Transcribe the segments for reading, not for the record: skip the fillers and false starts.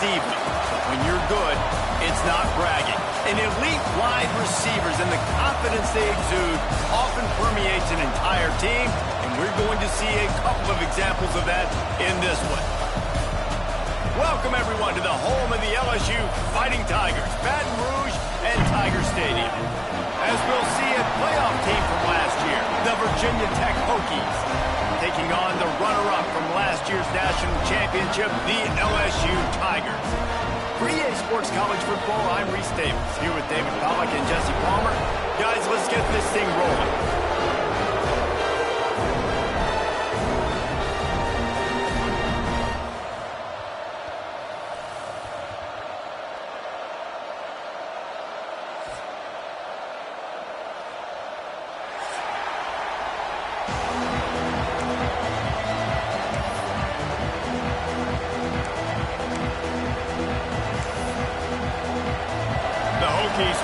diva. When you're good, it's not bragging. And elite wide receivers and the confidence they exude often permeates an entire team, and we're going to see a couple of examples of that in this one. Welcome, everyone, to the home of the LSU Fighting Tigers, Baton Rouge and Tiger Stadium. As we'll see a playoff team from last year, the Virginia Tech Hokies, taking on the runner-up from last year's national championship, the LSU Tigers. For EA Sports College Football, I'm Reese Davis, here with David Pollack and Jesse Palmer. Guys, let's get this thing rolling.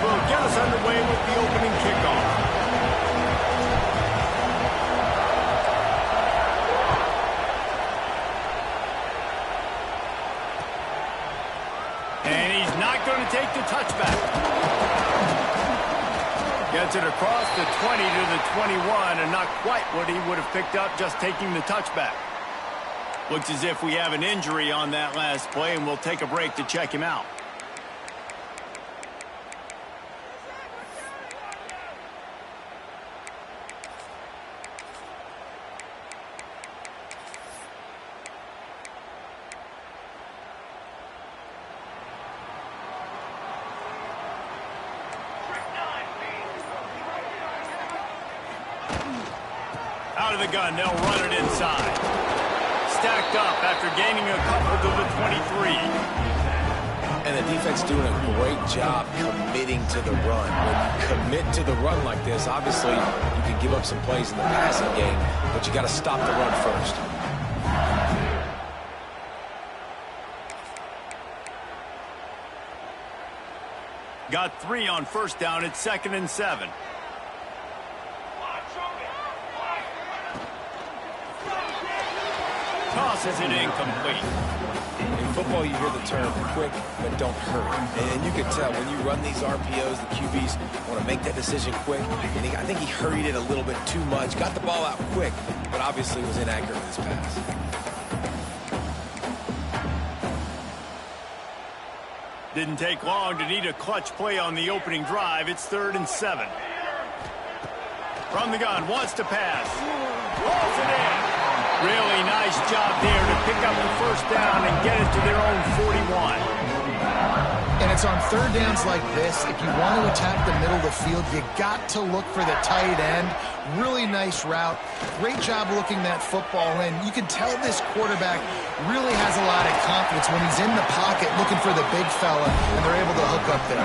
Will get us underway with the opening kickoff. And he's not going to take the touchback. Gets it across the 20 to the 21, and not quite what he would have picked up just taking the touchback. Looks as if we have an injury on that last play, and we'll take a break to check him out. Out of the gun, they'll run it inside. Stacked up after gaining a couple to the 23. And the defense doing a great job committing to the run. When you commit to the run like this, obviously you can give up some plays in the passing game, but you got to stop the run first. Got 3 on first down. It's 2nd and 7. Tosses it incomplete. In football, you hear the term quick, but don't hurry. And you can tell when you run these RPOs, the QBs want to make that decision quick. And I think he hurried it a little bit too much. Got the ball out quick, but obviously was inaccurate with his pass. Didn't take long to need a clutch play on the opening drive. It's 3rd and 7. From the gun, wants to pass. Rolls it in. Really nice job there to pick up the first down and get it to their own 41. And it's on third downs like this. If you want to attack the middle of the field, you got to look for the tight end. Really nice route. Great job looking that football in. You can tell this quarterback really has a lot of confidence when he's in the pocket looking for the big fella, and they're able to hook up there.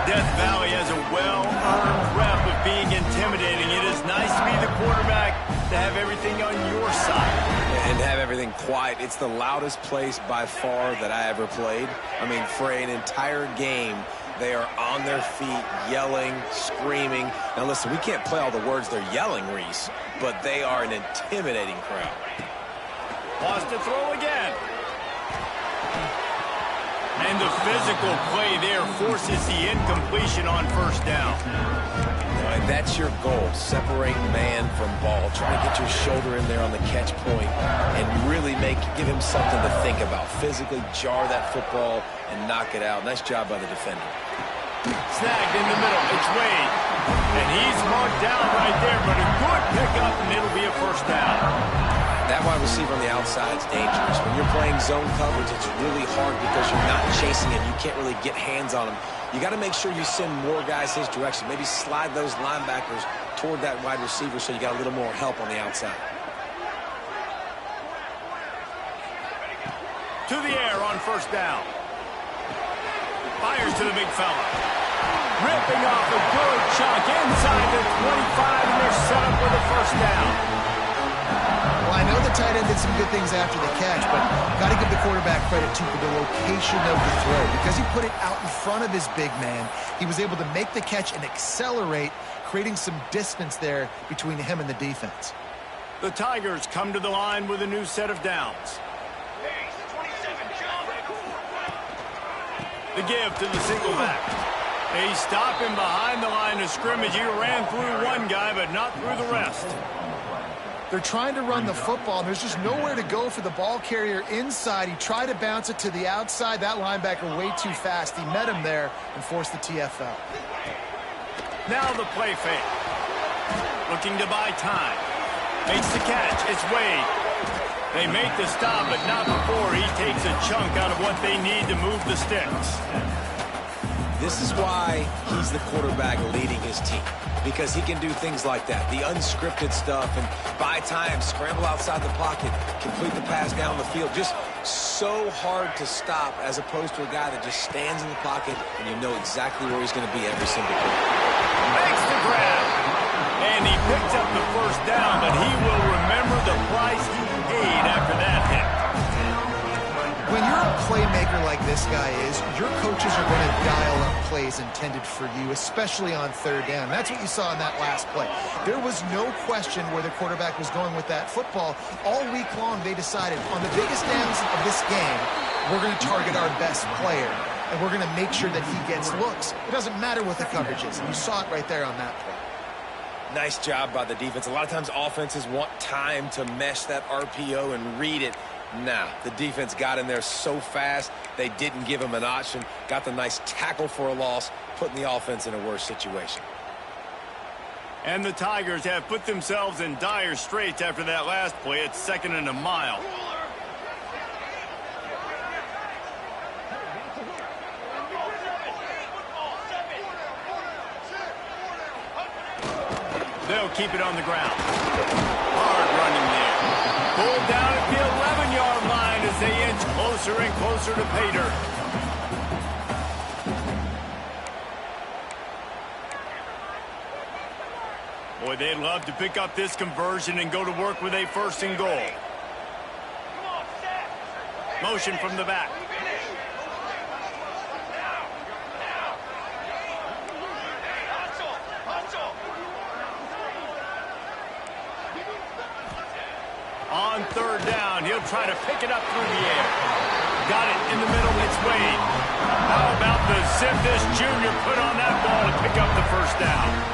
Death Valley has a well-earned rep of being intimidating. It is nice to be the quarterback, to have everything on your side. And have everything quiet. It's the loudest place by far that I ever played. I mean, for an entire game, they are on their feet, yelling, screaming. Now, listen, we can't play all the words they're yelling, Reese, but they are an intimidating crowd. Wants to throw again. And the physical play there forces the incompletion on first down. And that's your goal, separate man from ball. Try to get your shoulder in there on the catch point and really give him something to think about. Physically jar that football and knock it out. Nice job by the defender. Snagged in the middle. It's Wade. And he's marked down right there, but a good pickup, and it'll be a first down. That wide receiver on the outside is dangerous. When you're playing zone coverage, it's really hard because you're not chasing him. You can't really get hands on him. You got to make sure you send more guys his direction. Maybe slide those linebackers toward that wide receiver so you got a little more help on the outside. To the air on first down. Fires to the big fella. Ripping off a good chunk inside the 25, and they're set up with a first down. Well, I know the tight end did some good things after the catch, but got to give the quarterback credit, too, for the location of the throw. Because he put it out in front of his big man, he was able to make the catch and accelerate, creating some distance there between him and the defense. The Tigers come to the line with a new set of downs. The give to the single back. They stop him behind the line of scrimmage. He ran through one guy, but not through the rest. They're trying to run the football, and there's just nowhere to go for the ball carrier inside. He tried to bounce it to the outside. That linebacker way too fast. He met him there and forced the TFL. Now the play fake. Looking to buy time. Makes the catch. It's Wade. They make the stop, but not before he takes a chunk out of what they need to move the sticks. This is why he's the quarterback leading his team, because he can do things like that, the unscripted stuff, and buy time, scramble outside the pocket, complete the pass down the field. Just so hard to stop as opposed to a guy that just stands in the pocket and you know exactly where he's going to be every single play. Makes the grab. And he picks up the first down, but he will remember the price he paid after that hit. When you're a playmaker like this guy is, your coaches are going to dial up plays intended for you, especially on third down. That's what you saw in that last play. There was no question where the quarterback was going with that football. All week long, they decided on the biggest downs of this game, we're going to target our best player, and we're going to make sure that he gets looks. It doesn't matter what the coverage is, and you saw it right there on that play. Nice job by the defense. A lot of times offenses want time to mesh that RPO and read it. Nah, the defense got in there so fast, they didn't give him an option. Got the nice tackle for a loss, putting the offense in a worse situation. And the Tigers have put themselves in dire straits after that last play. It's 2nd and a mile. They'll keep it on the ground. Hard running there. Pulled down at the 11-yard line as they inch closer and closer to pay dirt. Boy, they'd love to pick up this conversion and go to work with a 1st and goal. Motion from the back. On 3rd down, he'll try to pick it up through the air. Got it in the middle, it's Wade. How about the zip this junior put on that ball to pick up the 1st down?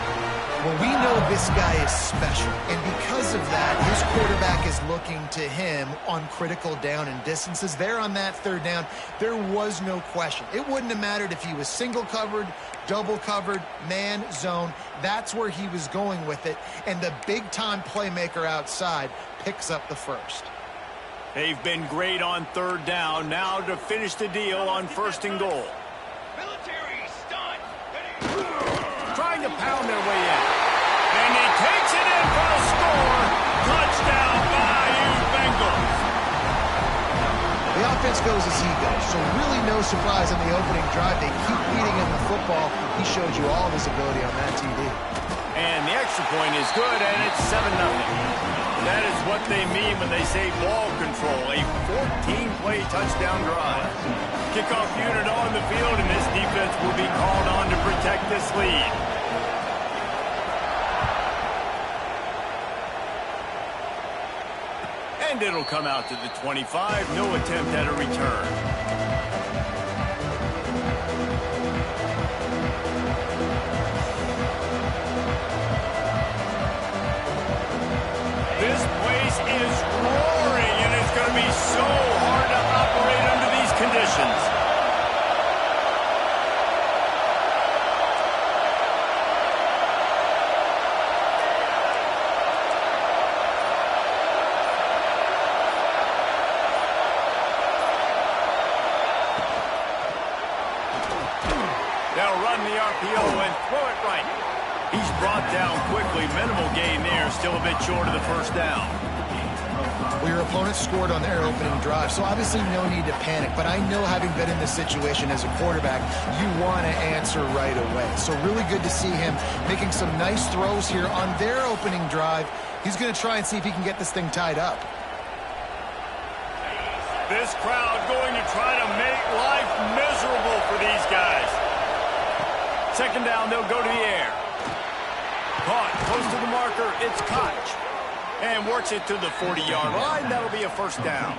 Well, we know this guy is special, and because of that, his quarterback is looking to him on critical down and distances. There on that 3rd down, there was no question. It wouldn't have mattered if he was single covered, double covered, man, zone. That's where he was going with it, and the big-time playmaker outside picks up the 1st. They've been great on 3rd down. Now to finish the deal on 1st and goal. Trying to pound their way in. And he takes it in for a score. Touchdown, Bayou Bengals. The offense goes as he goes, so really no surprise on the opening drive. They keep feeding him the football. He showed you all of his ability on that TD. And the extra point is good, and it's 7-0. That is what they mean when they say ball control, a 14-play touchdown drive. Kickoff unit on the field, and this defense will be called on to protect this lead. And it'll come out to the 25. No attempt at a return. This place is roaring, and it's going to be so hard to operate under these conditions. They'll run the RPO and throw it right. He's brought down quickly. Minimal gain there. Still a bit short of the 1st down. Well, your opponent scored on their opening drive, so obviously no need to panic. But I know, having been in this situation as a quarterback, you want to answer right away. So really good to see him making some nice throws here on their opening drive. He's going to try and see if he can get this thing tied up. This crowd going to try to make life miserable for these guys. 2nd down, they'll go to the air. Caught, close to the marker, it's Koch. And works it to the 40-yard line. That'll be a 1st down.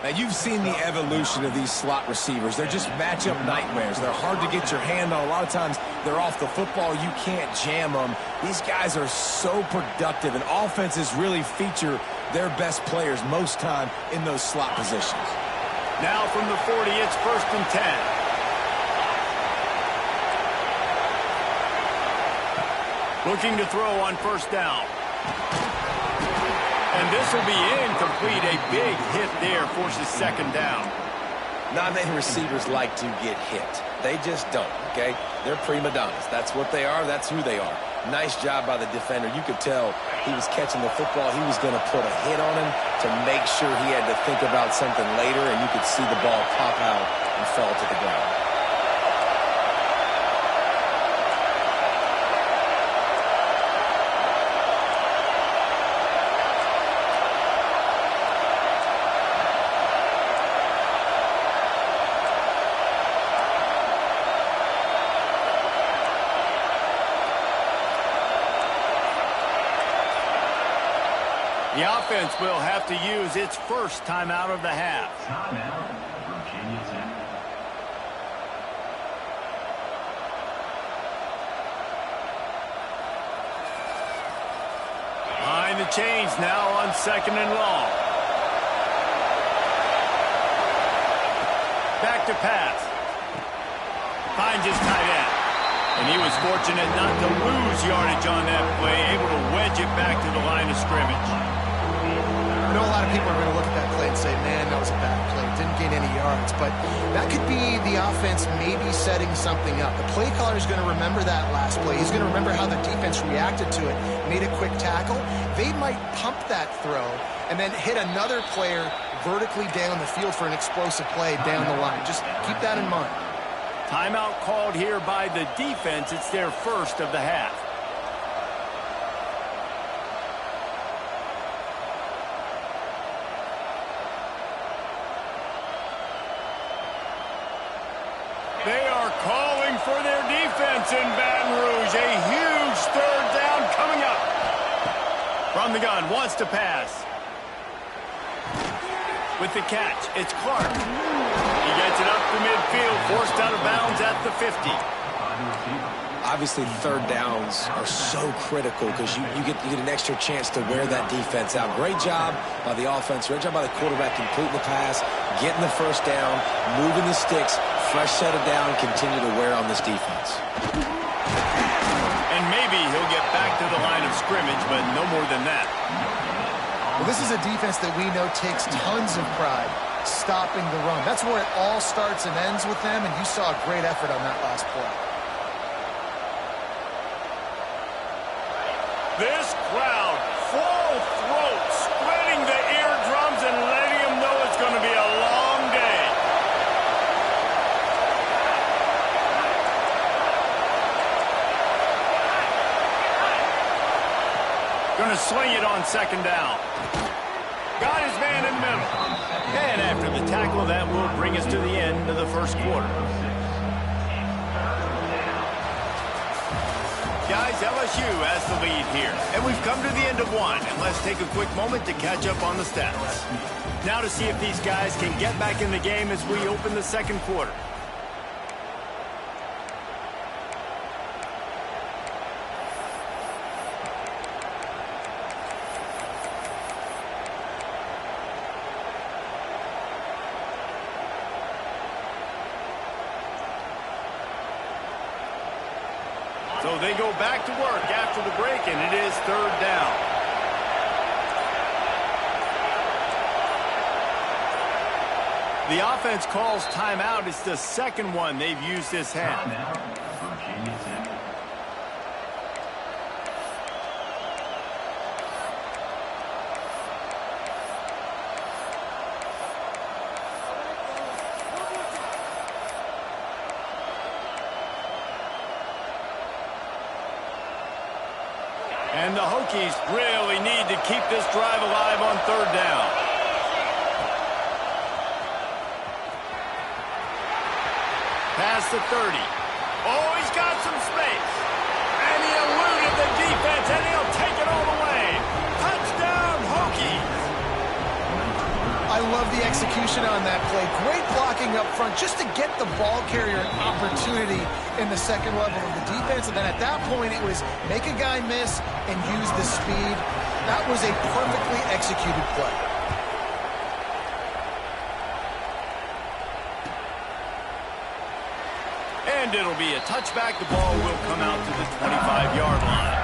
Now, you've seen the evolution of these slot receivers. They're just matchup nightmares. They're hard to get your hand on. A lot of times, they're off the football. You can't jam them. These guys are so productive, and offenses really feature their best players most time in those slot positions. Now from the 40, it's 1st and 10. Looking to throw on 1st down. And this will be incomplete. A big hit there forces 2nd down. Not many receivers like to get hit. They just don't, okay? They're prima donnas. That's what they are. That's who they are. Nice job by the defender. You could tell he was catching the football. He was going to put a hit on him to make sure he had to think about something later, and you could see the ball pop out and fall to the ground. The offense will have to use its first timeout of the half. Timeout, Virginia Tech. Behind the chains now on 2nd and long. Back to pass. Finds his tight end. And he was fortunate not to lose yardage on that play, able to wedge it back to the line of scrimmage. I know a lot of people are going to look at that play and say, man, that was a bad play. Didn't gain any yards. But that could be the offense maybe setting something up. The play caller is going to remember that last play. He's going to remember how the defense reacted to it, made a quick tackle. They might pump that throw and then hit another player vertically down the field for an explosive play down the line. Just keep that in mind. Timeout called here by the defense. It's their first of the half. They are calling for their defense in Baton Rouge. A huge 3rd down coming up. From the gun, wants to pass. With the catch, it's Clark. He gets it up to midfield, forced out of bounds at the 50. Obviously, 3rd downs are so critical because you get an extra chance to wear that defense out. Great job by the offense. Great job by the quarterback completing the pass, getting the 1st down, moving the sticks, fresh set of down, continue to wear on this defense. And maybe he'll get back to the line of scrimmage, but no more than that. Well, this is a defense that we know takes tons of pride stopping the run. That's where it all starts and ends with them, and you saw a great effort on that last play. This crowd, full throat, spreading the eardrums and letting them know it's going to be a long day. Going to swing it on 2nd down. Got his man in the middle. And after the tackle, that will bring us to the end of the 1st quarter. Guys, LSU has the lead here. And we've come to the end of one. And let's take a quick moment to catch up on the stats. Now to see if these guys can get back in the game as we open the 2nd quarter. So they go back to work after the break, and it is 3rd down. The offense calls timeout. It's the 2nd one they've used this half. Timeout, Virginia Tech. And the Hokies really need to keep this drive alive on 3rd down. Past the 30. Oh, he's got some space. And he eluded the defense, and he'll take it all the way. Touchdown, Hokies. I I love the execution on that play. Great blocking up front just to get the ball carrier an opportunity in the second level of the defense. And then at that point, it was make a guy miss and use the speed. That was a perfectly executed play. And it'll be a touchback. The ball will come out to the 25-yard line.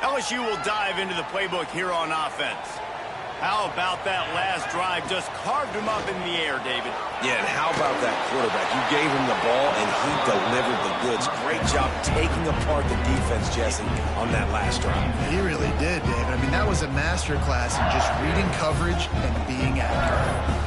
LSU will dive into the playbook here on offense. How about that last drive? Just carved him up in the air, David. Yeah, and how about that quarterback? You gave him the ball, and he delivered the goods. Great job taking apart the defense, Jesse, on that last drive. He really did, David. I mean, that was a masterclass in just reading coverage and being accurate.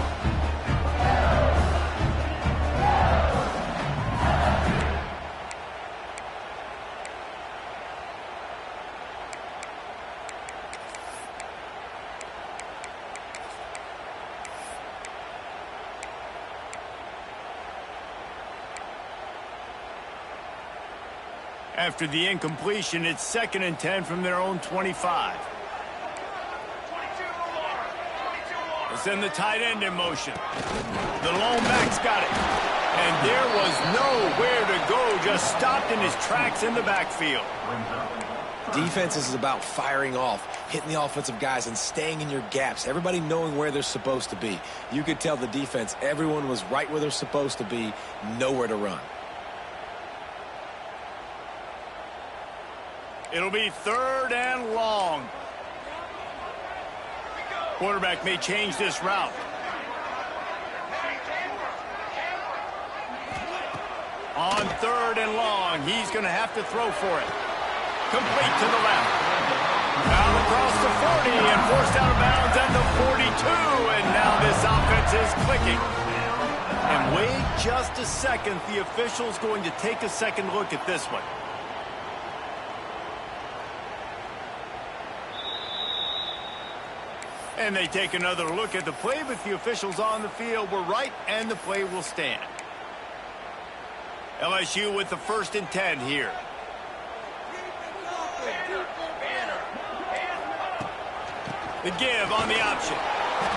After the incompletion, it's 2nd and 10 from their own 25. They'll send the tight end in motion. The lone back's got it. And there was nowhere to go, just stopped in his tracks in the backfield. Defense is about firing off, hitting the offensive guys, and staying in your gaps. Everybody knowing where they're supposed to be. You could tell the defense, everyone was right where they're supposed to be, nowhere to run. It'll be 3rd and long. Quarterback may change this route. On 3rd and long, he's going to have to throw for it. Complete to the left. Out across the 40 and forced out of bounds at the 42. And now this offense is clicking. And wait just a second. The official's going to take a second look at this one. And they take another look at the play, but the officials on the field were right, and the play will stand. LSU with the 1st and 10 here. The give on the option.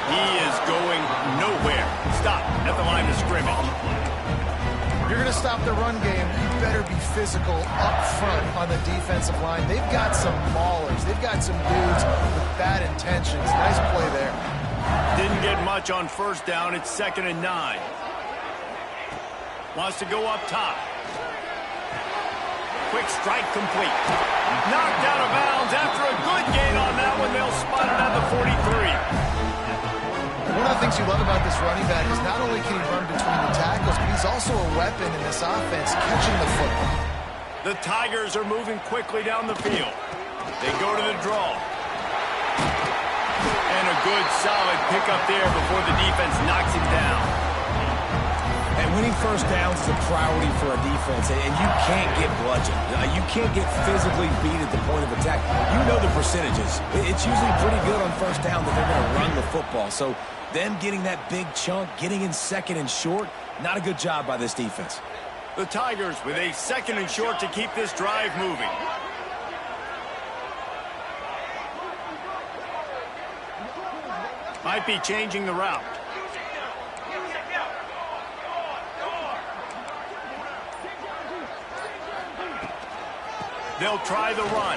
He is going nowhere. Stop at the line of scrimmage. You're going to stop the run game, you better be physical up front on the defensive line. They've got some maulers. They've got some dudes with bad intentions. Nice play there. Didn't get much on 1st down. It's 2nd and 9. Wants to go up top. Quick strike complete. Knocked out of bounds after a good gain on that one. They'll spot it at the 43. One of the things you love about this running back is not only can he run between the tackles, but he's also a weapon in this offense, catching the football. The Tigers are moving quickly down the field. They go to the draw. And a good, solid pickup there before the defense knocks him down. And winning 1st downs is a priority for a defense, and you can't get bludgeoned. You can't get physically beat at the point of attack. You know the percentages. It's usually pretty good on 1st down that they're going to run the football. So them getting that big chunk, getting in 2nd and short, not a good job by this defense. The Tigers with a 2nd and short to keep this drive moving. Might be changing the route. They'll try the run.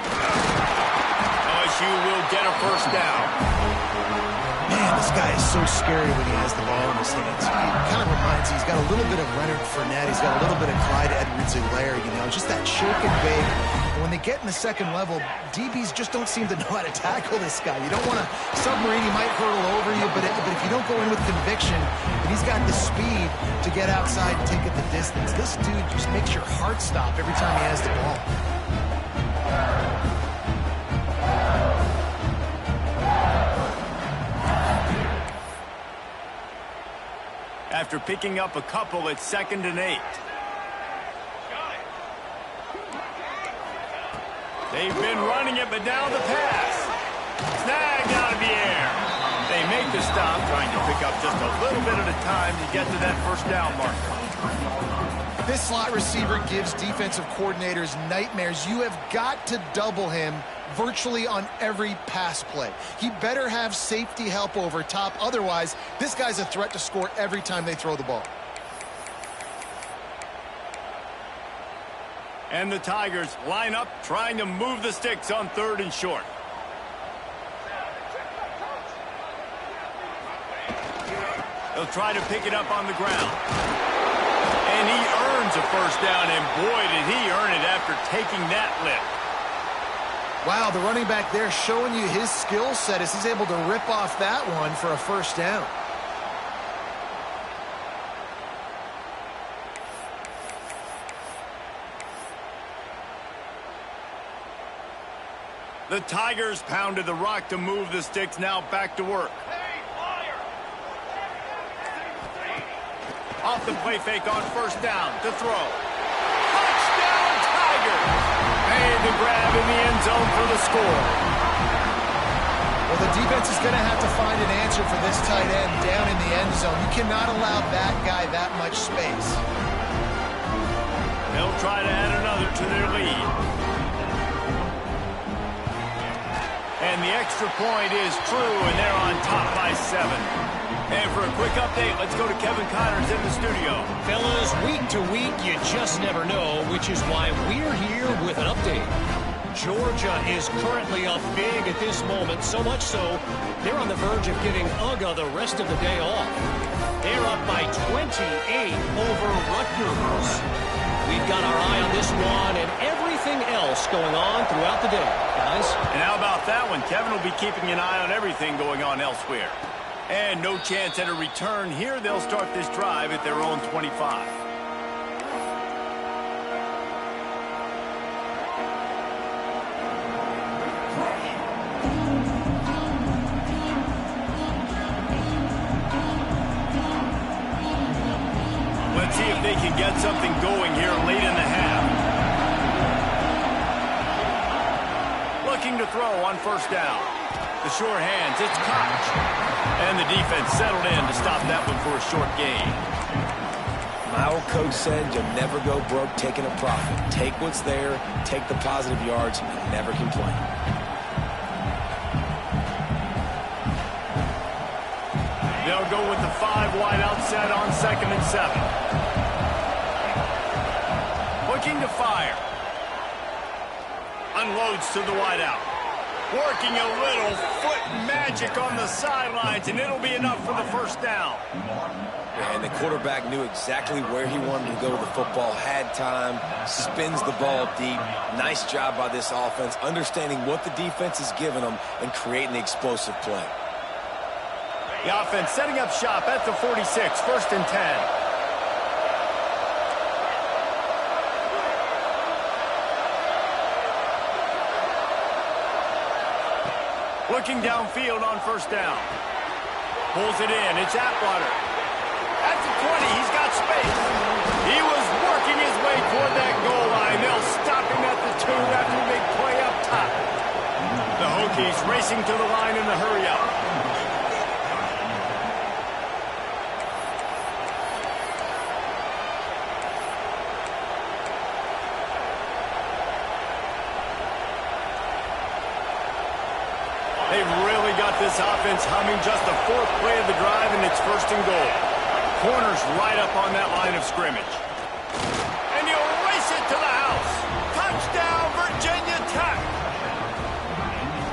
LSU will get a 1st down. Man, this guy is so scary when he has the ball in his hands. He kind of reminds me, he's got a little bit of Leonard Fournette. He's got a little bit of Clyde Edwards-Helaire, you know, just that shake and bake. And when they get in the 2nd level, DBs just don't seem to know how to tackle this guy. You don't want to submarine. He might hurtle over you, but if you don't go in with conviction, and he's got the speed to get outside and take it the distance, this dude just makes your heart stop every time he has the ball. After picking up a couple, it's 2nd and 8. They've been running it, but now the pass. Snagged out of the air. They make the stop, trying to pick up just a little bit at a time to get to that first down mark. This slot receiver gives defensive coordinators nightmares. You have got to double him virtually on every pass play. He better have safety help over top. Otherwise, this guy's a threat to score every time they throw the ball. And the Tigers line up, trying to move the sticks on 3rd and short. They'll try to pick it up on the ground. And he earns a first down, and boy, did he earn it after taking that lift. Wow, the running back there showing you his skill set as he's able to rip off that one for a first down. The Tigers pounded the rock to move the sticks, now back to work. Off the play fake on first down to throw. Touchdown Tigers! Made the grab in the end zone for the score. Well, the defense is going to have to find an answer for this tight end down in the end zone. You cannot allow that guy that much space. They'll try to add another to their lead. And the extra point is true, and they're on top by 7. And for a quick update, let's go to Kevin Connors in the studio. Fellas, week to week, you just never know, which is why we're here with an update. Georgia is currently up big at this moment, so much so, they're on the verge of giving UGA the rest of the day off. They're up by 28 over Rutgers. We've got our eye on this one and everything else going on throughout the day, guys. And how about that one? Kevin will be keeping an eye on everything going on elsewhere. And no chance at a return here. They'll start this drive at their own 25. Let's see if they can get something going here late in the half. Looking to throw on first down. The short hands, it's Koch. And the defense settled in to stop that one for a short gain. My old coach said you'll never go broke taking a profit. Take what's there, take the positive yards, and never complain. They'll go with the 5 wide out set on 2nd and 7. Looking to fire. Unloads to the wide out. Working a little foot magic on the sidelines, and it'll be enough for the first down. And the quarterback knew exactly where he wanted to go with the football, had time, spins the ball deep. Nice job by this offense, understanding what the defense is giving them and creating the explosive play. The offense setting up shop at the 46, 1st and 10. Looking downfield on first down. Pulls it in. It's Atwater. At the 20, he's got space. He was working his way toward that goal line. They'll stop him at the 2 after a big play up top. The Hokies racing to the line in the hurry up. They've really got this offense humming. Just the 4th play of the drive, and it's 1st and goal. Corners right up on that line of scrimmage. And he'll race it to the house. Touchdown, Virginia Tech.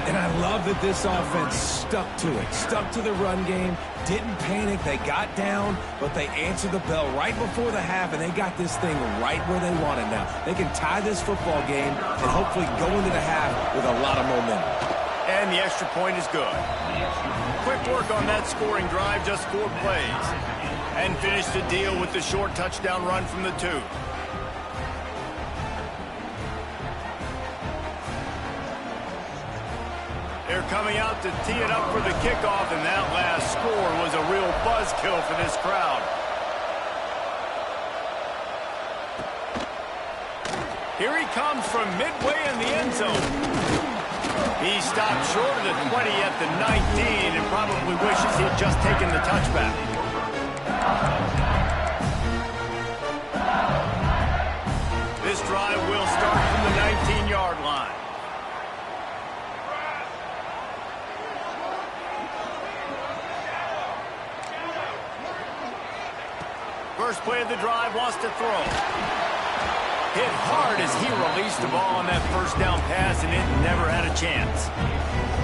And I love that this offense stuck to it, stuck to the run game, didn't panic. They got down, but they answered the bell right before the half, and they got this thing right where they want it now. They can tie this football game and hopefully go into the half with a lot of momentum. And the extra point is good. Quick work on that scoring drive, just 4 plays. And finished the deal with the short touchdown run from the 2. They're coming out to tee it up for the kickoff, and that last score was a real buzzkill for this crowd. Here he comes from midway in the end zone. He stopped short of the 20 at the 19 and probably wishes he had just taken the touchback. This drive will start from the 19-yard line. First play of the drive, wants to throw. Hit hard as he released the ball on that first down pass, and it never had a chance.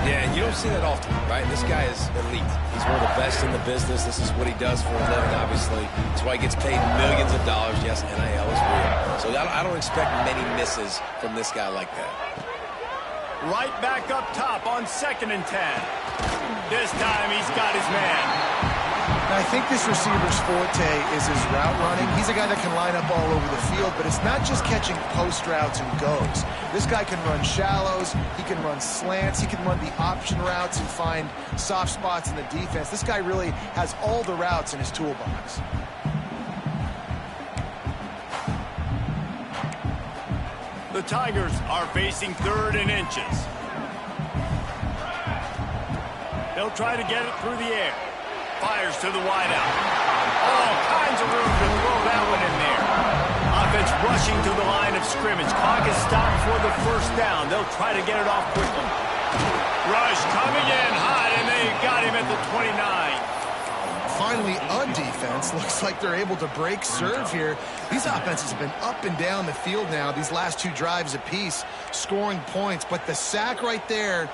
Yeah, and you don't see that often, right? This guy is elite. He's one of the best in the business. This is what he does for a living, obviously. That's why he gets paid millions of dollars. Yes, NIL is real. So I don't expect many misses from this guy like that. Right back up top on 2nd and 10. This time he's got his man. I think this receiver's forte is his route running. He's a guy that can line up all over the field, but it's not just catching post routes and goes. This guy can run shallows, he can run slants, he can run the option routes and find soft spots in the defense. This guy really has all the routes in his toolbox. The Tigers are facing 3rd and inches. They'll try to get it through the air. Fires to the wideout. All kinds of room to throw that one in there. Offense rushing to the line of scrimmage. Clock is stopped for the first down. They'll try to get it off quickly. Rush coming in hot, and they got him at the 29. Finally, a defense. Looks like they're able to break serve here. These offenses have been up and down the field now, these last 2 drives apiece, scoring points. But the sack right there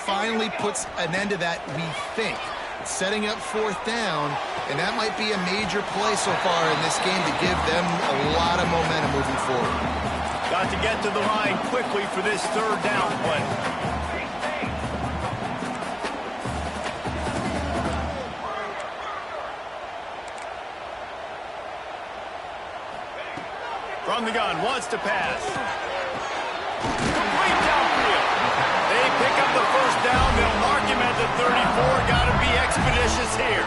finally puts an end to that, we think. Setting up 4th down, and that might be a major play so far in this game to give them a lot of momentum moving forward. Got to get to the line quickly for this 3rd down play. From the gun, wants to pass. Complete downfield. They pick up the first down. They'll mark him at the 34. Got to be expeditious here.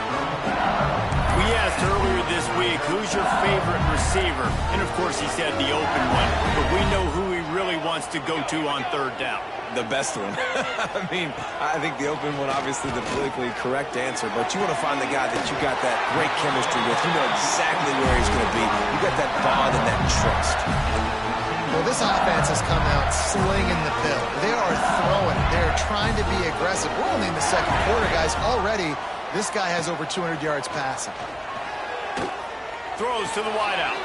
We asked earlier this week, who's your favorite receiver? And, of course, he said the open one. But we know who he really wants to go to on 3rd down. The best one. I mean, I think the open one, obviously the politically correct answer, but you want to find the guy that you got that great chemistry with. You know exactly where he's going to be. You got that bond and that trust. Well, this offense has come out slinging the pill. They are throwing it. They're trying to be aggressive. We're only in the 2nd quarter, guys. Already, this guy has over 200 yards passing. Throws to the wideout.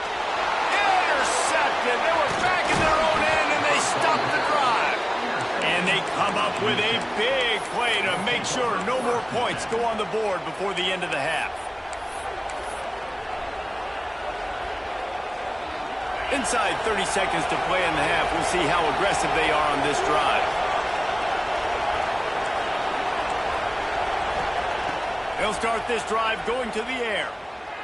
Intercepted. They were back in their own end, and they stopped the drive. And they come up with a big play to make sure no more points go on the board before the end of the half. Inside 30 seconds to play in the half. We'll see how aggressive they are on this drive. They'll start this drive going to the air.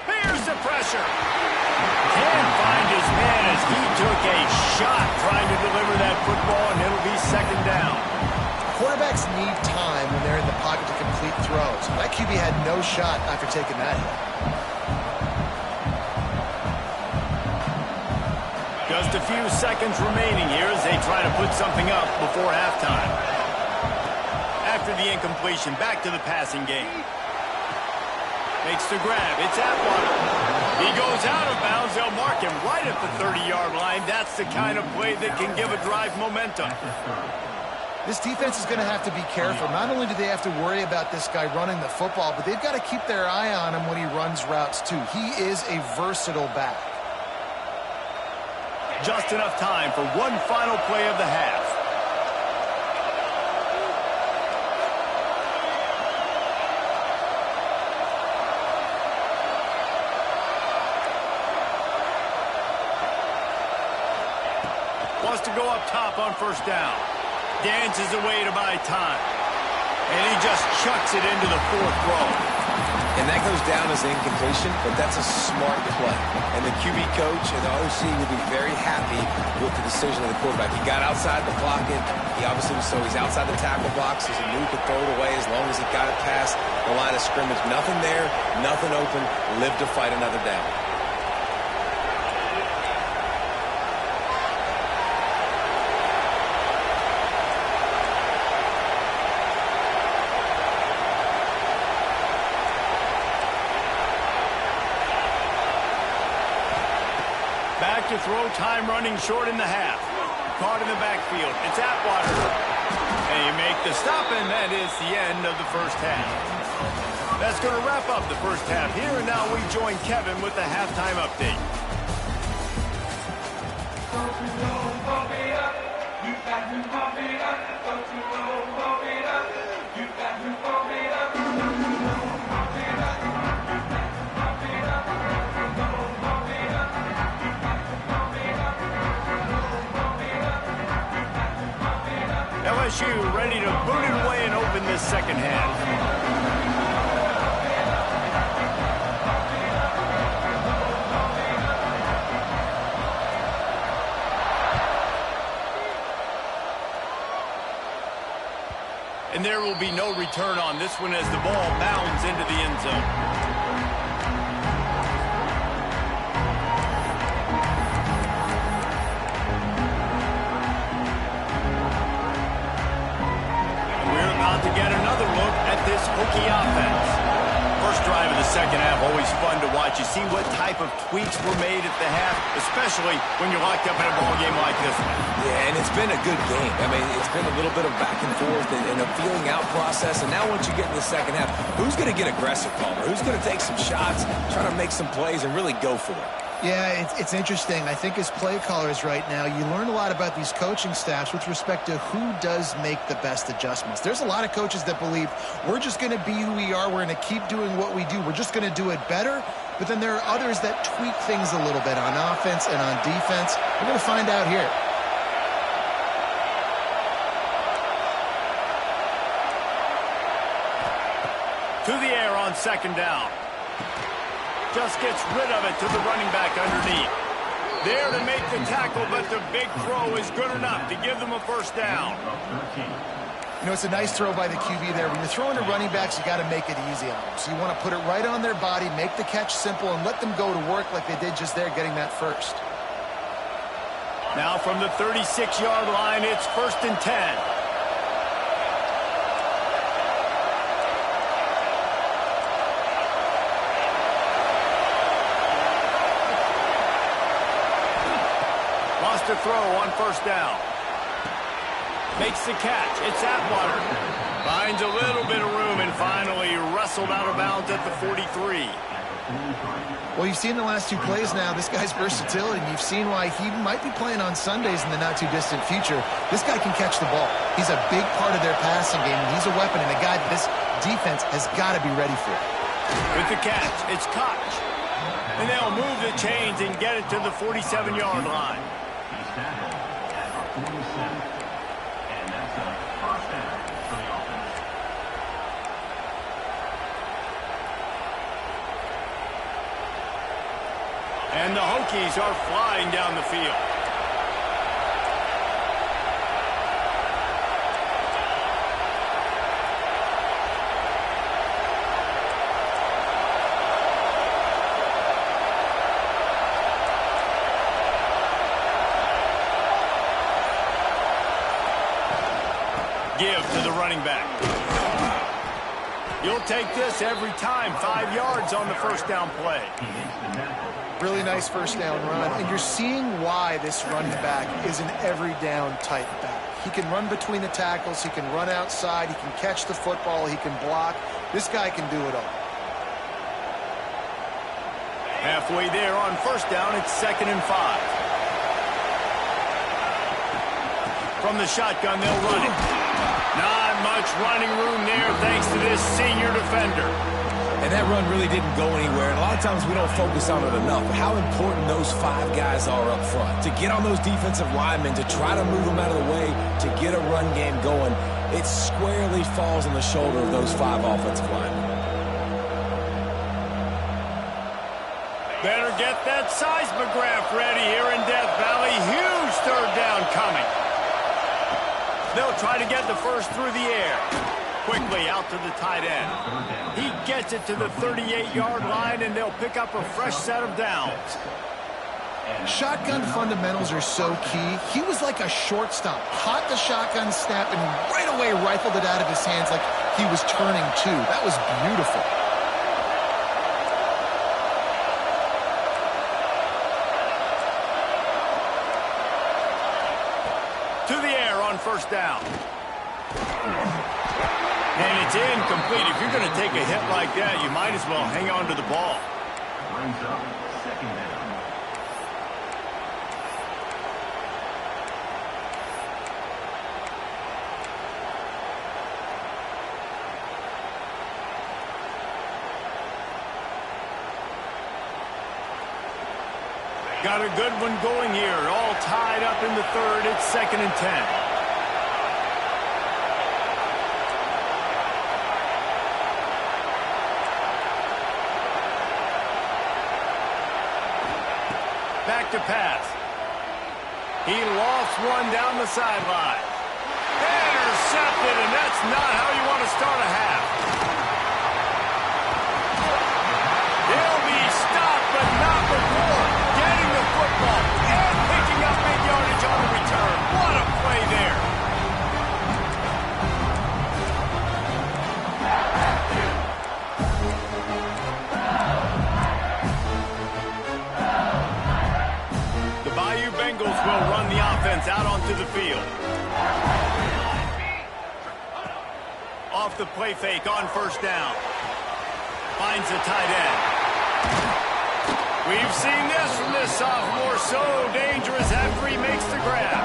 Here's the pressure. Can't find his man as he took a shot trying to deliver that football, and it'll be 2nd down. Quarterbacks need time when they're in the pocket to complete throws. That QB had no shot after taking that hit. Just a few seconds remaining here as they try to put something up before halftime. After the incompletion, back to the passing game. Makes the grab. It's Atwater. He goes out of bounds. They'll mark him right at the 30-yard line. That's the kind of play that can give a drive momentum. This defense is going to have to be careful. Not only do they have to worry about this guy running the football, but they've got to keep their eye on him when he runs routes too. He is a versatile back. Just enough time for one final play of the half. Wants to go up top on 1st down. Dances away to buy time. And he just chucks it into the 4th row. And that goes down as an incompletion, but that's a smart play. And the QB coach and the OC will be very happy with the decision of the quarterback. He got outside the pocket. He obviously so he's outside the tackle box. He knew he could throw it away as long as he got it past the line of scrimmage. Nothing there, nothing open. Live to fight another down. to throw, time running short in the half. Caught in the backfield. It's Atwater. And you make the stop, and that is the end of the first half. That's going to wrap up the first half here, and now we join Kevin with the halftime update. LSU ready to boot it away and open this second half. And there will be no return on this one as the ball bounds into the end zone. To get another look at this Hokie offense. First drive of the second half, always fun to watch. You see what type of tweaks were made at the half, especially when you're locked up in a ball game like this one. Yeah, and it's been a good game. I mean, it's been a little bit of back and forth and a feeling out process. And now once you get in the second half, who's going to get aggressive, Palmer? Who's going to take some shots, try to make some plays, and really go for it? Yeah, it's interesting. I think as play callers right now, you learn a lot about these coaching staffs with respect to who does make the best adjustments. There's a lot of coaches that believe we're just going to be who we are. We're going to keep doing what we do. We're just going to do it better. But then there are others that tweak things a little bit on offense and on defense. We're going to find out here. To the air on second down. Just gets rid of it to the running back underneath. There to make the tackle, but the big throw is good enough to give them a first down. You know, it's a nice throw by the QB there. When you're throwing to running backs, you got to make it easy on them. So you want to put it right on their body, make the catch simple, and let them go to work like they did just there, getting that first. Now from the 36-yard line, it's 1st and 10. To throw on first down. Makes the catch. It's Atwater. Finds a little bit of room and finally wrestled out of bounds at the 43. Well, you've seen the last two plays now. This guy's versatility. You've seen why he might be playing on Sundays in the not-too-distant future. This guy can catch the ball. He's a big part of their passing game, and he's a weapon and a guy that this defense has got to be ready for. With the catch, it's Koch. And they'll move the chains and get it to the 47-yard line. And the Hokies are flying down the field. Give to the running back. You'll take this every time. 5 yards on the first down play. Really nice first down run. And you're seeing why this running back is an every down type back. He can run between the tackles. He can run outside. He can catch the football. He can block. This guy can do it all. Halfway there on first down, it's 2nd and 5. From the shotgun, they'll run it. Not much running room there thanks to this senior defender. And that run really didn't go anywhere. And a lot of times we don't focus on it enough. But how important those 5 guys are up front. To get on those defensive linemen, to try to move them out of the way, to get a run game going, it squarely falls on the shoulder of those 5 offensive linemen. Better get that seismograph ready here in Death Valley. Huge third down coming. They'll try to get the first through the air. Quickly out to the tight end. He gets it to the 38-yard line, and they'll pick up a fresh set of downs. Shotgun fundamentals are so key. He was like a shortstop. Caught the shotgun snap and right away rifled it out of his hands like he was turning two. That was beautiful. To the air on first down. And it's incomplete. If you're going to take a hit like that, you might as well hang on to the ball. Brings up second down. Got a good one going here. All tied up in the third. It's 2nd and 10. Back to pass. He lost one down the sideline. Intercepted, and that's not how you want to start a half. He'll be stopped, but not before getting the football and picking up big yardage on the return. What a play there. The Bayou Bengals will run the offense out onto the field. Off the play fake on first down. Finds a tight end. We've seen this from this sophomore. So dangerous after he makes the grab.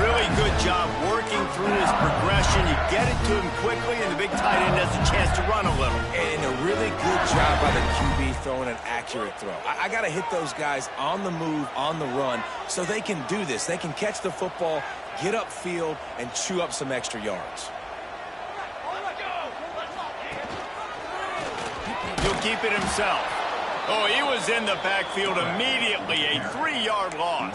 Really good job working through his progression. You get it to him quickly, and the big tight end has a chance to run a little. And a really good job by the QB throwing an accurate throw. I got to hit those guys on the move, on the run, so they can do this. They can catch the football, get upfield, and chew up some extra yards. He'll keep it himself. Oh, he was in the backfield immediately. A 3-yard loss.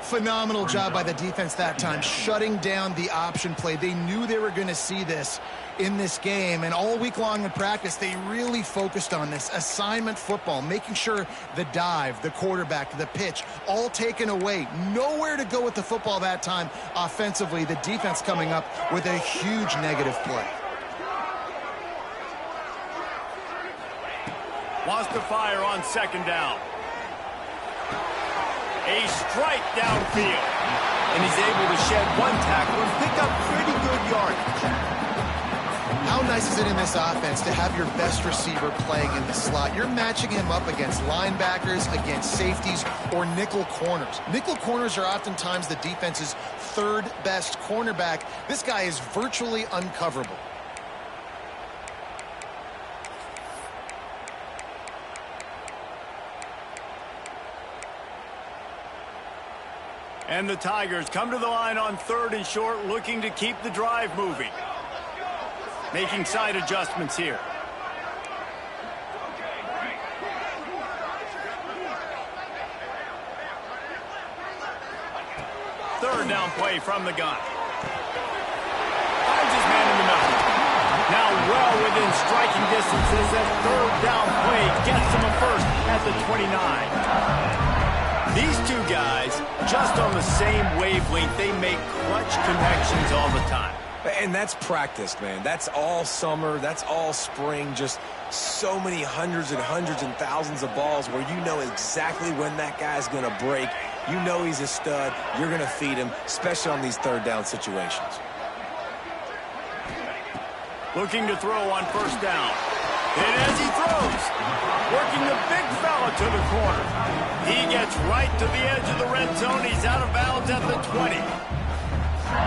Phenomenal job by the defense that time, shutting down the option play. They knew they were going to see this in this game, and all week long in practice, they really focused on this assignment football, making sure the dive, the quarterback, the pitch, all taken away. Nowhere to go with the football that time offensively. The defense coming up with a huge negative play. Wants to fire on second down. A strike downfield. And he's able to shed one tackle and pick up pretty good yardage. How nice is it in this offense to have your best receiver playing in the slot? You're matching him up against linebackers, against safeties, or nickel corners. Nickel corners are oftentimes the defense's third best cornerback. This guy is virtually uncoverable. And the Tigers come to the line on 3rd and short, looking to keep the drive moving. Making side adjustments here. Third down play from the gun. Finds his man in the middle. Now well within striking distances. That third down play gets him a first at the 29. These two guys, just on the same wavelength, they make clutch connections all the time. And that's practice, man. That's all summer. That's all spring. Just so many hundreds and thousands of balls where you know exactly when that guy's going to break. You know he's a stud. You're going to feed him, especially on these third down situations. Looking to throw on first down. And as he throws, working the big fella to the corner. He gets right to the edge of the red zone. He's out of bounds at the 20.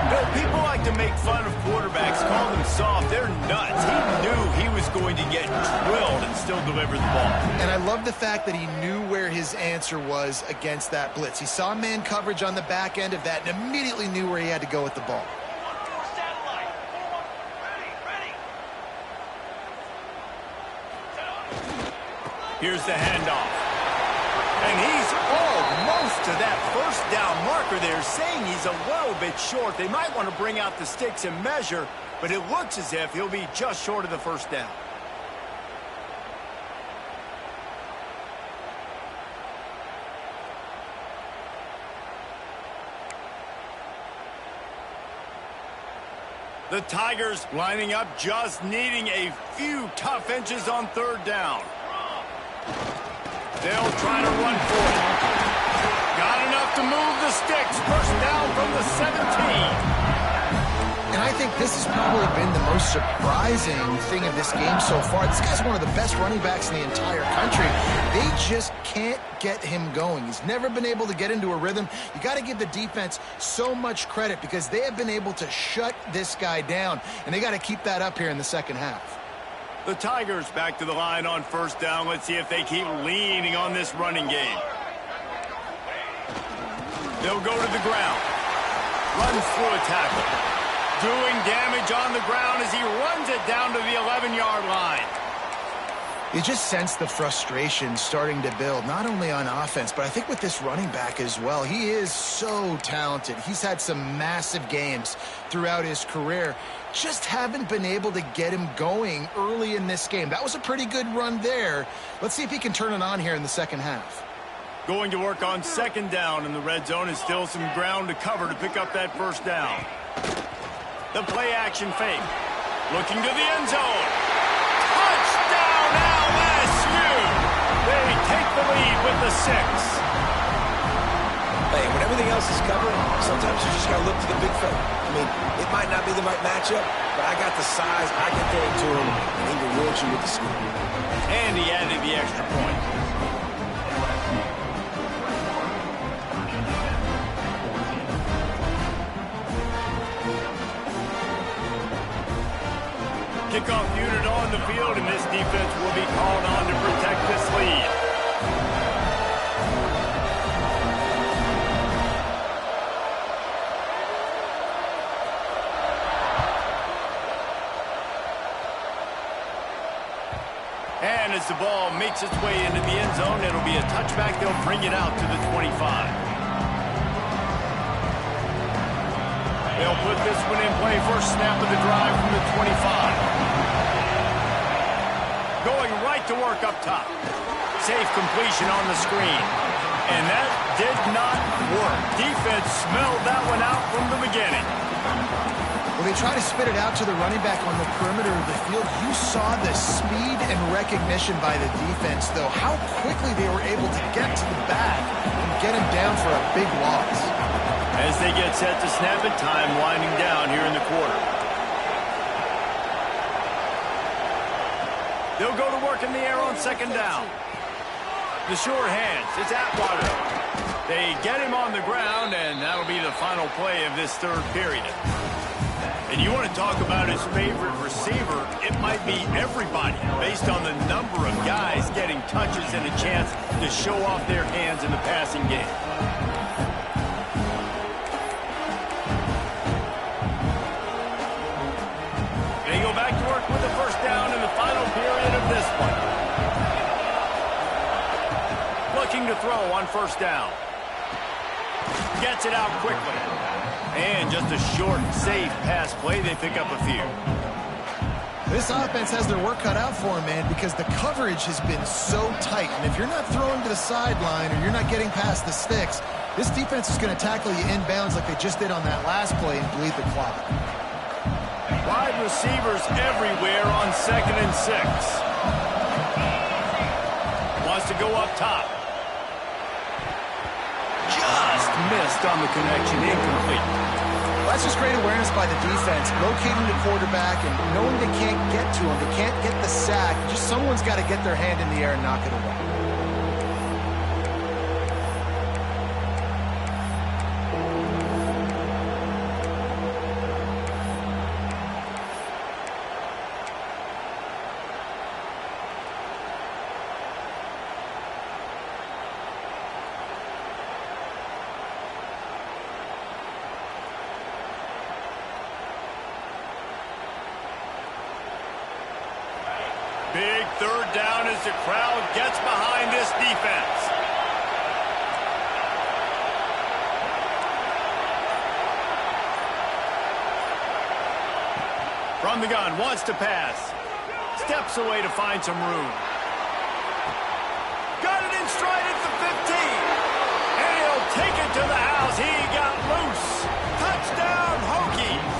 Bill, people like to make fun of quarterbacks, call them soft. They're nuts. He knew he was going to get drilled and still deliver the ball. And I love the fact that he knew where his answer was against that blitz. He saw man coverage on the back end of that and immediately knew where he had to go with the ball. Here's the handoff. And he's almost to that first down marker there, saying he's a little bit short. They might want to bring out the sticks and measure, but it looks as if he'll be just short of the first down. The Tigers lining up, just needing a few tough inches on third down. They'll try to run for it. Got enough to move the sticks. First down from the 17. And I think this has probably been the most surprising thing of this game so far. This guy's one of the best running backs in the entire country. They just can't get him going. He's never been able to get into a rhythm. You got to give the defense so much credit because they have been able to shut this guy down, and they got to keep that up here in the second half. The Tigers back to the line on first down. Let's see if they keep leaning on this running game. They'll go to the ground. Runs through a tackle. Doing damage on the ground as he runs it down to the 11-yard line. You just sense the frustration starting to build, not only on offense, but I think with this running back as well. He is so talented. He's had some massive games throughout his career. Just haven't been able to get him going early in this game. That was a pretty good run there. Let's see if he can turn it on here in the second half. Going to work on second down in the red zone, and still some ground to cover to pick up that first down. The play-action fake. Looking to the end zone. Touchdown, LSU! They take the lead with the 6. Hey, when everything else is covered, sometimes you just got to look to the big fella. I mean, it might not be the right matchup, but I got the size, I can throw it to him, and he rewards you with the skill. And he added the extra point. Kickoff unit on the field, and this defense will be called on to protect this lead. And as the ball makes its way into the end zone, it'll be a touchback. They'll bring it out to the 25. They'll put this one in play. First snap of the drive from the 25. Going right to work up top. Safe completion on the screen. And that did not work. Defense smelled that one out from the beginning. Well, they try to spit it out to the running back on the perimeter of the field. You saw the speed and recognition by the defense, though. How quickly they were able to get to the back and get him down for a big loss. As they get set to snap it, time winding down here in the quarter. They'll go to work in the air on second down. The short hands, it's Atwater. They get him on the ground, and that'll be the final play of this third period. And you want to talk about his favorite receiver, it might be everybody, based on the number of guys getting touches and a chance to show off their hands in the passing game. They go back to work with the first down in the final period of this one. Looking to throw on first down. Gets it out quickly. And just a short, safe pass play. They pick up a few. This offense has their work cut out for them, man, because the coverage has been so tight. And if you're not throwing to the sideline or you're not getting past the sticks, this defense is going to tackle you inbounds like they just did on that last play and bleed the clock. Wide receivers everywhere on 2nd and 6. Wants to go up top. Just missed on the connection, incomplete. That's just great awareness by the defense, locating the quarterback and knowing they can't get to him. They can't get the sack. Just someone's got to get their hand in the air and knock it away. Big third down as the crowd gets behind this defense. From the gun, wants to pass. Steps away to find some room. Got it in stride at the 15. And he'll take it to the house. He got loose. Touchdown, Hokies.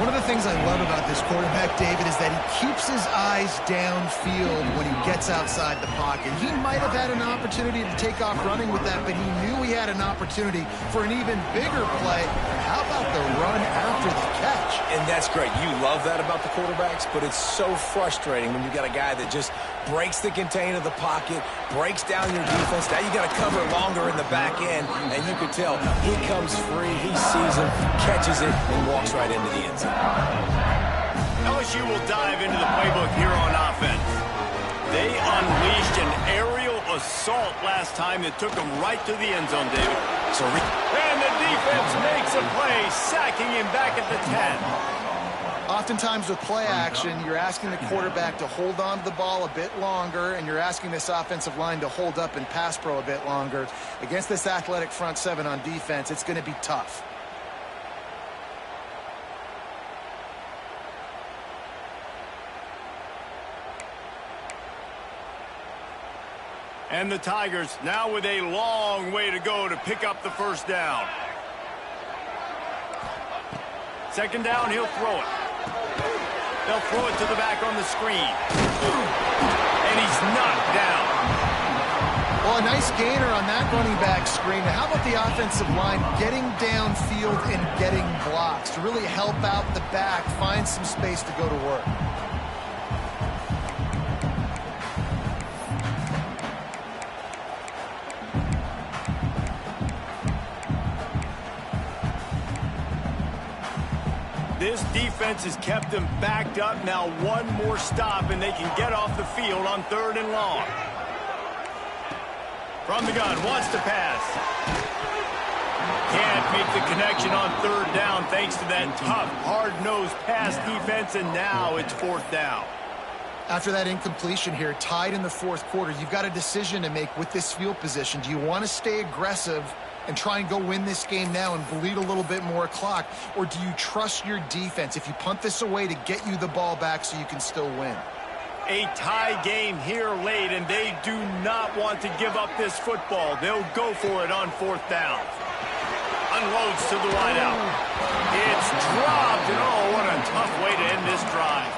One of the things I love about this quarterback, David, is that he keeps his eyes downfield when he gets outside the pocket. He might have had an opportunity to take off running with that, but he knew he had an opportunity for an even bigger play. How about the run after the catch? And that's great. You love that about the quarterbacks, but it's so frustrating when you got a guy that just breaks the contain of the pocket, breaks down your defense. Now you got to cover longer in the back end, and you can tell he comes free, he sees him, catches it, and walks right into the end zone. LSU will dive into the playbook here on offense. They unleashed an aerial assault last time that took them right to the end zone, David. And the defense makes a play, sacking him back at the 10. Oftentimes with play action, you're asking the quarterback to hold on to the ball a bit longer, and you're asking this offensive line to hold up and pass pro a bit longer. Against this athletic front seven on defense, it's going to be tough. And the Tigers now with a long way to go to pick up the first down. Second down, he'll throw it. They'll throw it to the back on the screen. And he's knocked down. Well, a nice gainer on that running back screen. Now, how about the offensive line getting downfield and getting blocks to really help out the back, find some space to go to work? This defense has kept them backed up. Now one more stop, and they can get off the field on 3rd and long. From the gun, wants to pass. Can't make the connection on 3rd down thanks to that tough, hard-nosed pass defense, and now it's 4th down. After that incompletion here, tied in the 4th quarter, you've got a decision to make with this field position. Do you want to stay aggressive and try and go win this game now and bleed a little bit more clock? Or do you trust your defense if you punt this away to get you the ball back so you can still win? A tie game here late, and they do not want to give up this football. They'll go for it on 4th down. Unloads to the wideout. It's dropped, and oh, what a tough way to end this drive.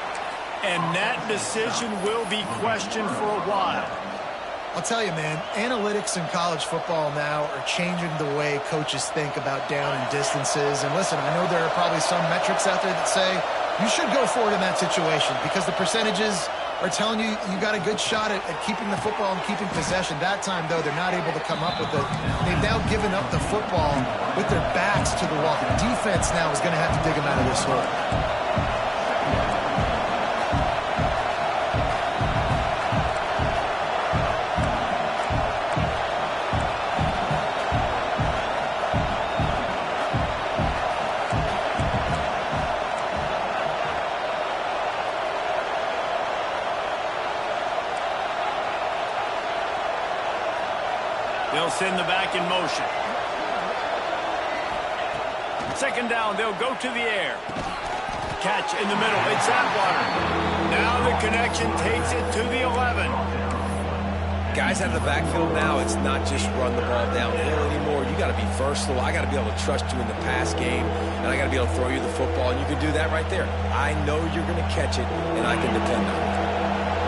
And that decision will be questioned for a while. I'll tell you, man, analytics in college football now are changing the way coaches think about down and distances. And listen, I know there are probably some metrics out there that say you should go for it in that situation because the percentages are telling you you got a good shot at keeping the football and keeping possession. That time, though, they're not able to come up with it. They've now given up the football with their backs to the wall. The defense now is going to have to dig them out of this hole. They'll send the back in motion. Second down, they'll go to the air. Catch in the middle. It's Atwater. Now the connection takes it to the 11. Guys out of the backfield now, it's not just run the ball downhill anymore. You got to be versatile. I got to be able to trust you in the pass game, and I got to be able to throw you the football, and you can do that right there. I know you're going to catch it, and I can depend on it.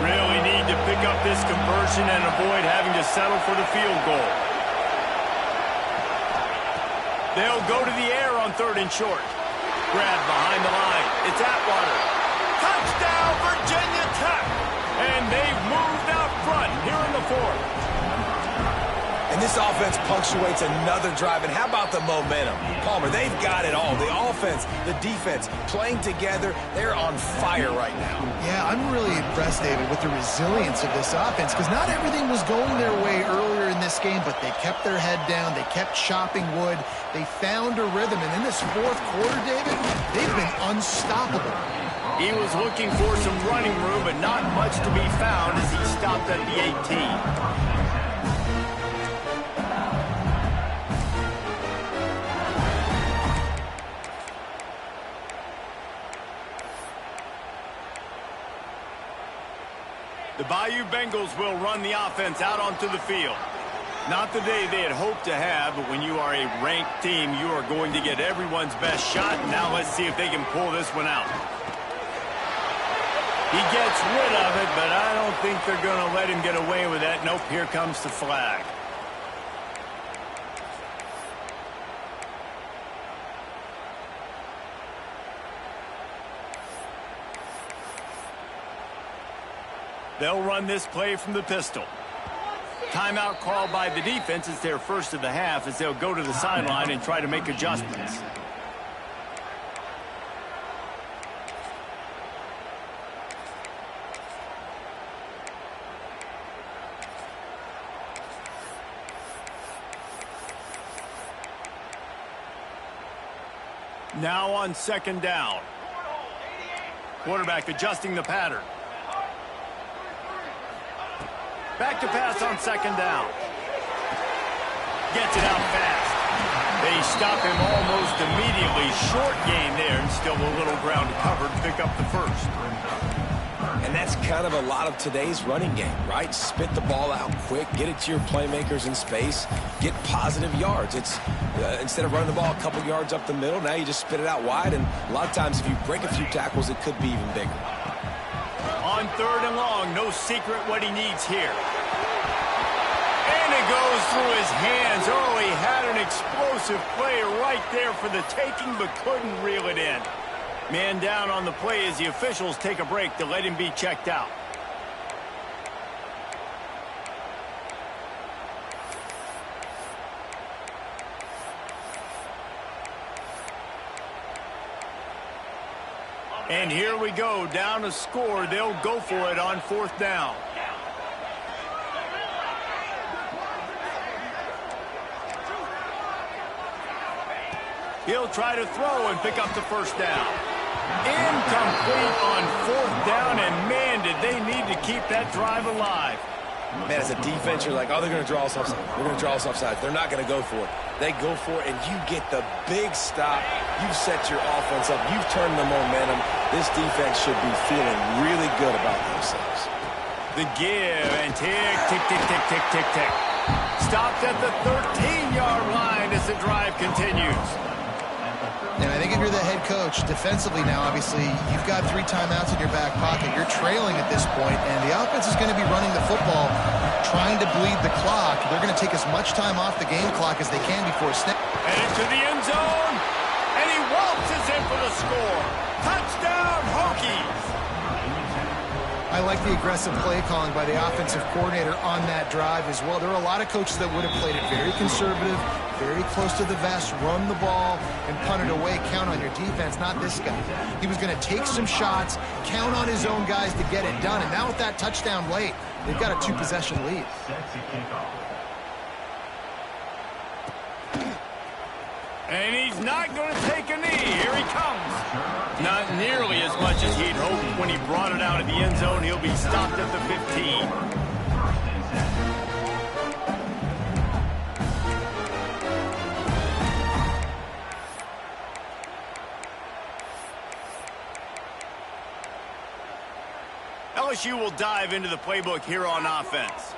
Really need to pick up this conversion and avoid having to settle for the field goal. They'll go to the air on 3rd and short. Grab behind the line. It's Atwater. Touchdown, Virginia Tech. And they've moved out front here in the 4th. And this offense punctuates another drive. And how about the momentum? Palmer, they've got it all. The offense, the defense, playing together. They're on fire right now. Yeah, I'm really impressed, David, with the resilience of this offense because not everything was going their way earlier in this game, but they kept their head down. They kept chopping wood. They found a rhythm. And in this 4th quarter, David, they've been unstoppable. He was looking for some running room, but not much to be found as he stopped at the 18. The Bayou Bengals will run the offense out onto the field. Not the day they had hoped to have, but when you are a ranked team, you are going to get everyone's best shot. Now let's see if they can pull this one out. He gets rid of it, but I don't think they're going to let him get away with that. Nope, here comes the flag. They'll run this play from the pistol. Timeout called by the defense. It's their first of the half as they'll go to the sideline and try to make adjustments. Now on second down. Quarterback adjusting the pattern. Back to pass on second down. Gets it out fast. They stop him almost immediately. Short gain there, and still a little ground to cover to pick up the first. And that's kind of a lot of today's running game, right? Spit the ball out quick, get it to your playmakers in space, get positive yards. It's instead of running the ball a couple yards up the middle, now you just spit it out wide, and a lot of times if you break a few tackles, it could be even bigger. On third and long, no secret what he needs here. And it goes through his hands. Oh, he had an explosive play right there for the taking, but couldn't reel it in. Man down on the play as the officials take a break to let him be checked out. And here we go, down a score. They'll go for it on fourth down. He'll try to throw and pick up the first down. Incomplete on fourth down, and man, did they need to keep that drive alive. Man, as a defense, you're like, oh, they're going to draw us offside. We're going to draw us offside. They're not going to go for it. They go for it, and you get the big stop. You've set your offense up. You've turned the momentum. This defense should be feeling really good about themselves. The give, and tick, tick, tick, tick, tick, tick, tick. Stopped at the 13-yard line as the drive continues. And I think if you're the head coach, defensively now, obviously, you've got 3 timeouts in your back pocket. You're trailing at this point, and the offense is going to be running the football, trying to bleed the clock. They're going to take as much time off the game clock as they can before snap. And into the end zone, and he waltzes in for the score. Touchdown, Hokies! I like the aggressive play calling by the offensive coordinator on that drive as well. There are a lot of coaches that would have played it very conservative, very close to the vest, run the ball, and punt it away. Count on your defense, not this guy. He was going to take some shots, count on his own guys to get it done. And now with that touchdown late, they've got a 2-possession lead. And he's not going to take a knee. Here he comes. Not nearly as much as he'd hoped when he brought it out of the end zone. He'll be stopped at the 15. LSU will dive into the playbook here on offense.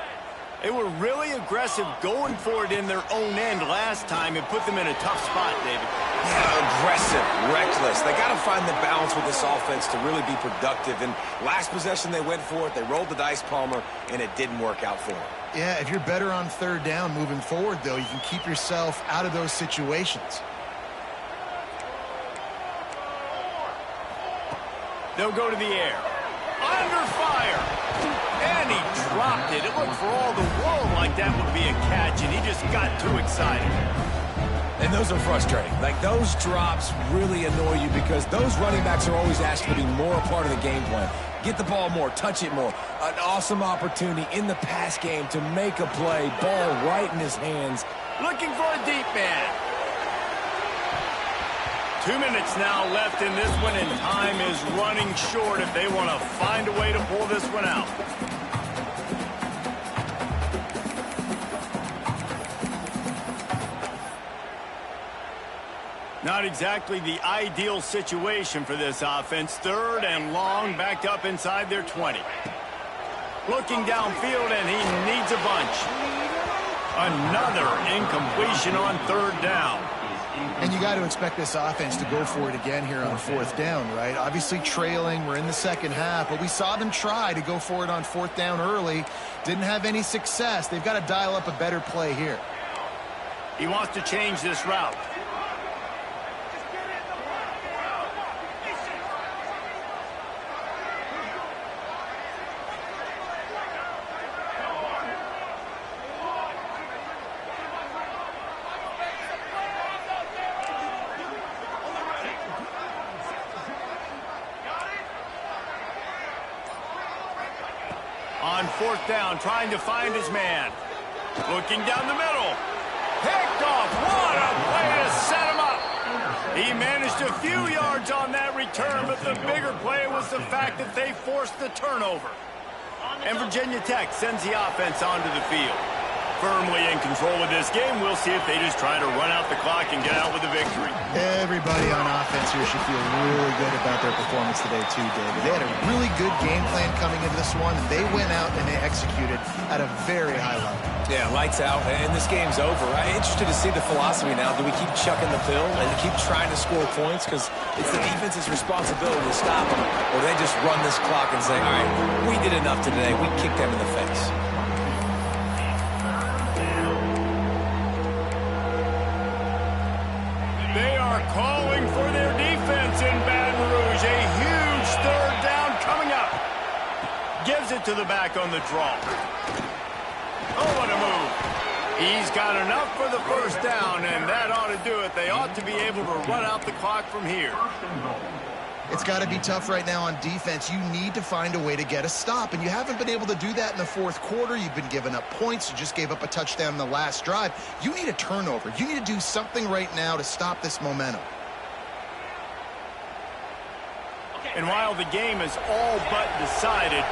They were really aggressive going for it in their own end last time. It put them in a tough spot, David. Yeah, aggressive, reckless. They got to find the balance with this offense to really be productive. And last possession, they went for it. They rolled the dice, Palmer, and it didn't work out for them. Yeah, if you're better on third down moving forward, though, you can keep yourself out of those situations. They'll go to the air. Under fire. And he dropped it. It looked for all the world like that would be a catch, and he just got too excited. And those are frustrating. Like, those drops really annoy you because those running backs are always asked to be more a part of the game plan. Get the ball more, touch it more. An awesome opportunity in the pass game to make a play. Ball right in his hands. Looking for a deep man. 2 minutes now left in this one, and time is running short if they want to find a way to pull this one out. Not exactly the ideal situation for this offense. Third and long, backed up inside their 20. Looking downfield, and he needs a bunch. Another incompletion on third down. And you got to expect this offense to go for it again here on fourth down, right? Obviously trailing, we're in the second half, but we saw them try to go for it on fourth down early. Didn't have any success. They've got to dial up a better play here. He wants to change this route. On fourth down, trying to find his man. Looking down the middle. Picked off. What a way to set him up. He managed a few yards on that return, but the bigger play was the fact that they forced the turnover. And Virginia Tech sends the offense onto the field. Firmly in control of this game. We'll see if they just try to run out the clock and get out with a victory. Everybody on offense here should feel really good about their performance today too, David. They had a really good game plan coming into this one. They went out and they executed at a very high level. Yeah, lights out, and this game's over. I'm interested to see the philosophy now. Do we keep chucking the pill and keep trying to score points? Because it's the defense's responsibility to stop them, or they just run this clock and say, all right, we did enough today. We kicked them in the face. They are calling for their defense in Baton Rouge. A huge third down coming up. Gives it to the back on the draw. Oh, what a move. He's got enough for the first down, and that ought to do it. They ought to be able to run out the clock from here. It's got to be tough right now on defense. You need to find a way to get a stop, and you haven't been able to do that in the fourth quarter. You've been giving up points. You just gave up a touchdown in the last drive. You need a turnover. You need to do something right now to stop this momentum. And while the game is all but decided,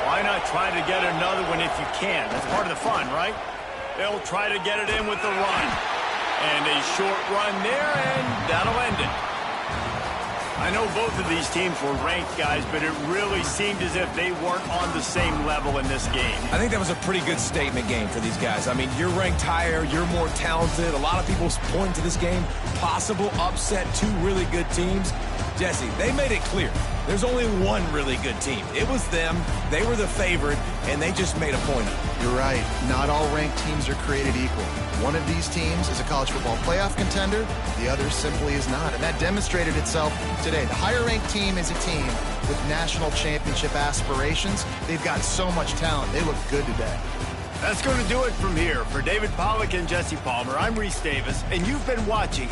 why not try to get another one if you can? That's part of the fun, right? They'll try to get it in with the run. And a short run there, and that'll end it. I know both of these teams were ranked, guys, but it really seemed as if they weren't on the same level in this game. I think that was a pretty good statement game for these guys. I mean, you're ranked higher, you're more talented. A lot of people point to this game, possible upset, two really good teams. Jesse, they made it clear. There's only one really good team. It was them. They were the favorite, and they just made a point of it. You're right. Not all ranked teams are created equal. One of these teams is a college football playoff contender. The other simply is not. And that demonstrated itself today. The higher-ranked team is a team with national championship aspirations. They've got so much talent. They look good today. That's going to do it from here. For David Pollack and Jesse Palmer, I'm Reese Davis, and you've been watching